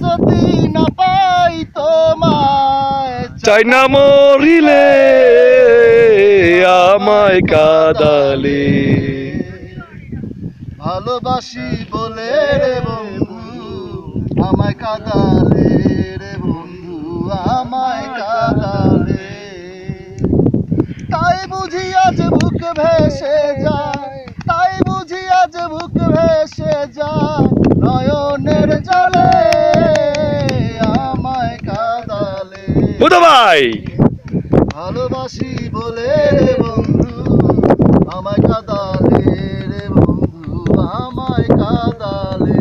যদি না পাই তোমায়, চাই না মরিলে আমায় কাদালে। ভালোবাসি বলে রে বন্ধু আমায় কাদালে রে বন্ধু আমায় কাদালে। তাই বুঝি আজ বুক ভেসে যায়, তাই বুঝি আজ বুক ভেসে যায় নয়নের জলে আমায় কাদালে। বুধ ভাই ভালোবাসি বলে রে বন্ধু আমায় কাদালে রে বন্ধু আমায় কাদালে।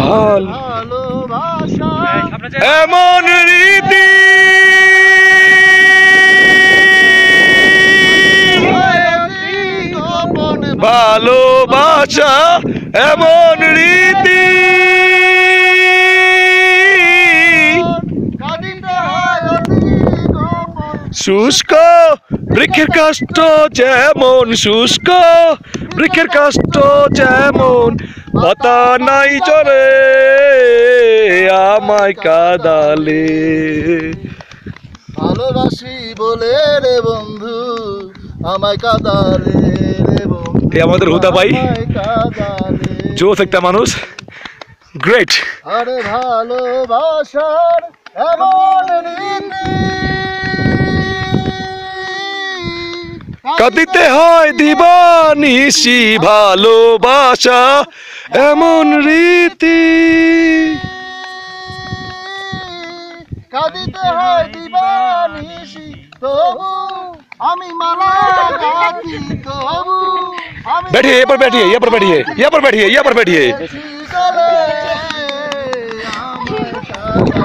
ভালোবাসা এমন রীতি ভালোবাসা এমন রীতি শুষ্ক বৃক্ষের কাষ্ঠ যেমন, শুষ্ক বৃক্ষের কাষ্ঠ যেমন, পাতা নাই চলে আমায় কাদালে। ভালোবাসি বলে রে বন্ধু আমায় কাদালে রে বন্ধু। এই আমাদের হুদা ভাই, আমায় কাদালে। জোস একটা মানুষ, গ্রেট। আরে ভালোবাসার এমন রীতি কাঁদিতে হয় দিবানিশি, ভালোবাসা এমন রীতি। কাঁদিতে হয় দিবানিশি, তবু আমি মালা গাথি, তবু আমি बैठिए यहाँ पर बैठिए, यहाँ पर बैठिए, यहाँ पर बैठिए, यहाँ पर बैठिए। গলে আমায় কাদালে।